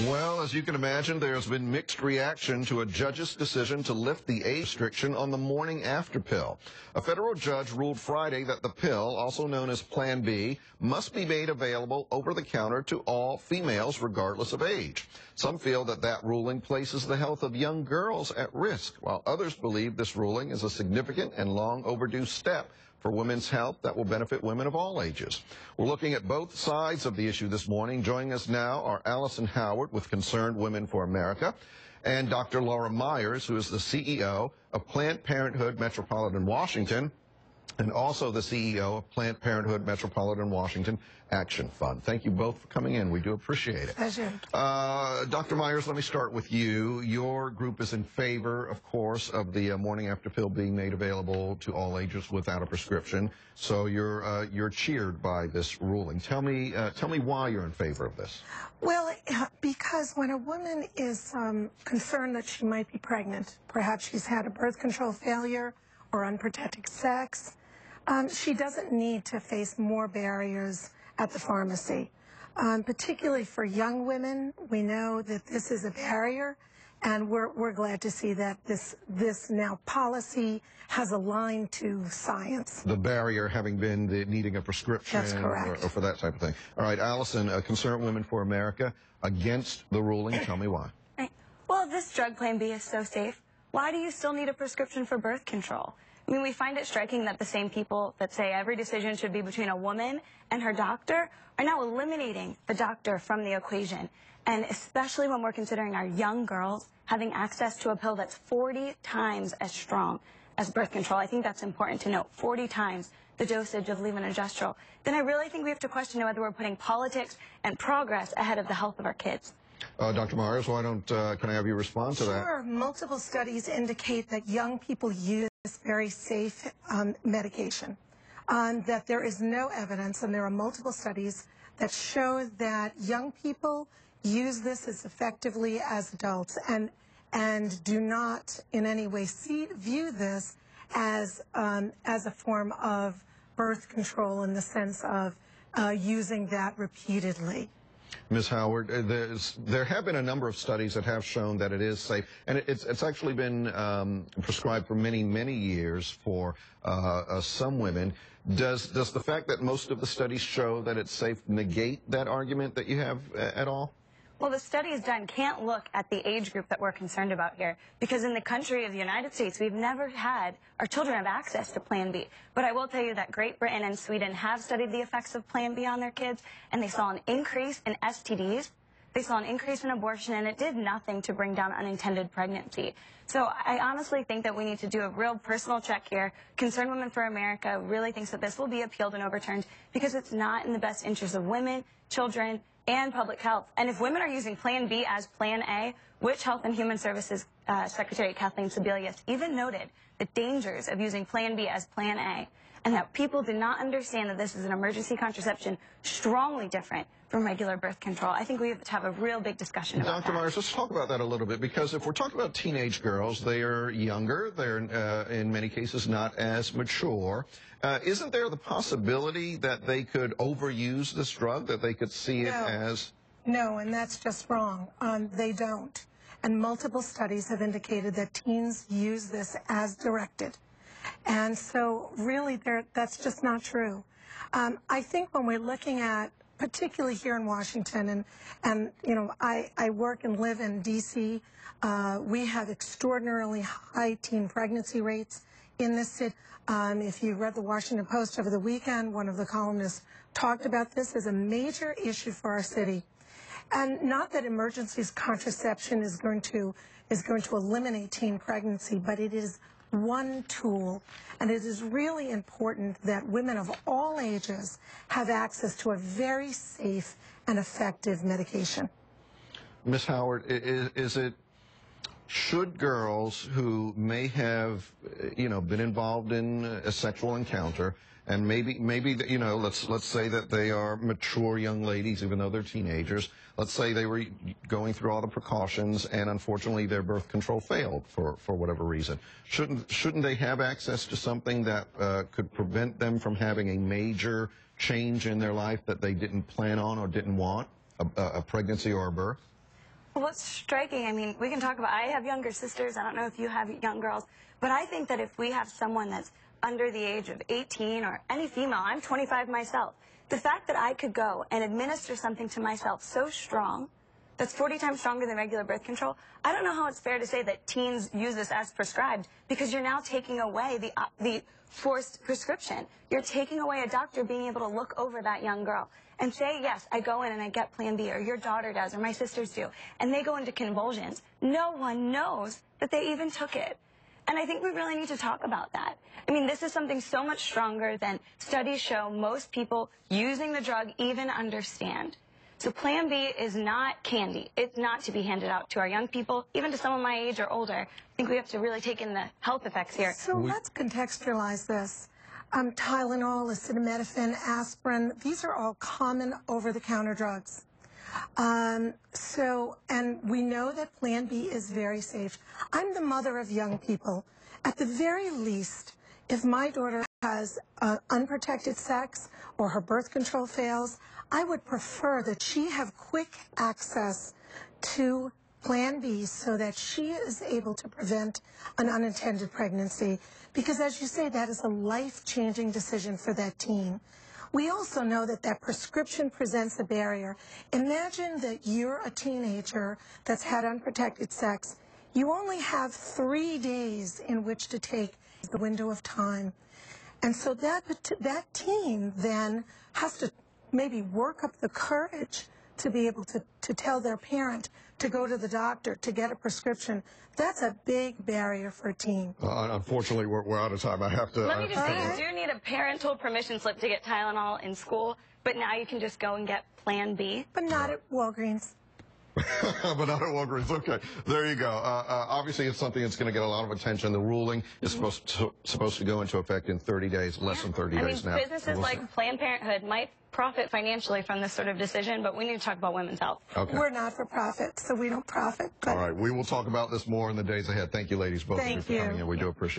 Well, as you can imagine, there's been mixed reaction to a judge's decision to lift the age restriction on the morning after pill. A federal judge ruled Friday that the pill, also known as Plan B, must be made available over the counter to all females regardless of age. Some feel that that ruling places the health of young girls at risk, while others believe this ruling is a significant and long overdue step for women's health that will benefit women of all ages. We're looking at both sides of the issue this morning. Joining us now are Allison Howard with Concerned Women for America and Dr. Laura Myers, who is the CEO of Planned Parenthood Metropolitan Washington and also the CEO of Planned Parenthood Metropolitan Washington Action Fund. Thank you both for coming in. We do appreciate it. Pleasure. Dr. Myers, let me start with you. Your group is in favor, of course, of the morning after pill being made available to all ages without a prescription. So you're cheered by this ruling. Tell me why you're in favor of this. Well, because when a woman is concerned that she might be pregnant, perhaps she's had a birth control failure or unprotected sex, she doesn't need to face more barriers at the pharmacy. Particularly for young women, we know that this is a barrier, and we're glad to see that this now policy has aligned to science. The barrier having been the needing a prescription. That's correct. Or for that type of thing. All right, Allison, Concerned Women for America, against the ruling. Tell me why. Right. Well, if this drug Plan B is so safe, why do you still need a prescription for birth control? I mean, we find it striking that the same people that say every decision should be between a woman and her doctor are now eliminating the doctor from the equation. And especially when we're considering our young girls having access to a pill that's 40 times as strong as birth control. I think that's important to note, 40 times the dosage of levonorgestrel. Then I really think we have to question whether we're putting politics and progress ahead of the health of our kids. Dr. Myers, why don't, can I have you respond to that? Sure. Multiple studies indicate that young people use this very safe medication. That there is no evidence, and there are multiple studies that show that young people use this as effectively as adults and do not in any way view this as a form of birth control in the sense of using that repeatedly. Ms. Howard, there have been a number of studies that have shown that it is safe, and it's actually been prescribed for many, many years for some women. Does the fact that most of the studies show that it's safe negate that argument that you have at all? Well, the studies done can't look at the age group that we're concerned about here, because in the country of the United States, we've never had our children have access to Plan B. But I will tell you that Great Britain and Sweden have studied the effects of Plan B on their kids, and they saw an increase in STDs, they saw an increase in abortion, and it did nothing to bring down unintended pregnancy. So I honestly think that we need to do a real personal check here. Concerned Women for America really thinks that this will be appealed and overturned because it's not in the best interest of women, children, and public health. And if women are using Plan B as Plan A, which Health and Human Services Secretary Kathleen Sebelius even noted the dangers of using Plan B as Plan A, and that people do not understand that this is an emergency contraception strongly different from regular birth control. I think we have to have a real big discussion about Dr. Myers, let's talk about that a little bit, because if we're talking about teenage girls, they are younger, they're in many cases not as mature. Isn't there the possibility that they could overuse this drug, that they could see it as... No, and that's just wrong. They don't. And multiple studies have indicated that teens use this as directed. And so really that's just not true. I think when we're looking at, particularly here in Washington, and you know, I work and live in D.C., we have extraordinarily high teen pregnancy rates in this city. If you read the Washington Post over the weekend, one of the columnists talked about this as a major issue for our city. And not that emergency contraception is going to eliminate teen pregnancy, but it is one tool, and it is really important that women of all ages have access to a very safe and effective medication. Ms. Howard, should girls who may have, been involved in a sexual encounter, and maybe let's say that they are mature young ladies, even though they're teenagers. Let's say they were going through all the precautions, and unfortunately their birth control failed for whatever reason. Shouldn't they have access to something that could prevent them from having a major change in their life that they didn't plan on or didn't want, a pregnancy or a birth? Well, what's striking, I mean, we can talk about, I have younger sisters, I don't know if you have young girls, but I think that if we have someone that's under the age of 18 or any female, I'm 25 myself, the fact that I could go and administer something to myself so strong, that's 40 times stronger than regular birth control, I don't know how it's fair to say that teens use this as prescribed, because you're now taking away the forced prescription. You're taking away a doctor being able to look over that young girl and say, yes, I go in and I get Plan B, or your daughter does, or my sisters do, and they go into convulsions. No one knows that they even took it. And I think we really need to talk about that. I mean, this is something so much stronger than studies show most people using the drug even understand. So Plan B is not candy. It's not to be handed out to our young people, even to someone my age or older. I think we have to really take in the health effects here. So let's contextualize this. Tylenol, acetaminophen, aspirin, these are all common over-the-counter drugs. And we know that Plan B is very safe. I'm the mother of young people. At the very least, if my daughter has unprotected sex or her birth control fails, I would prefer that she have quick access to Plan B so that she is able to prevent an unintended pregnancy. Because as you say, that is a life-changing decision for that teen. We also know that that prescription presents a barrier. Imagine that you're a teenager that's had unprotected sex. You only have 3 days in which to take the window of time. And so that teen then has to maybe work up the courage to be able to tell their parent to go to the doctor to get a prescription. That's a big barrier for a teen. Unfortunately, we're out of time. I have to... Let me just say, you do need a parental permission slip to get Tylenol in school, but now you can just go and get Plan B. But not at Walgreens. But not at Walgreens. Okay, there you go. Obviously, it's something that's going to get a lot of attention. The ruling is supposed to go into effect in 30 days, less than 30 days now. Businesses like Planned Parenthood might profit financially from this sort of decision, but we need to talk about women's health. Okay. We're not for profit, so we don't profit. All right, we will talk about this more in the days ahead. Thank you, ladies, both of you, for coming in. We do appreciate it.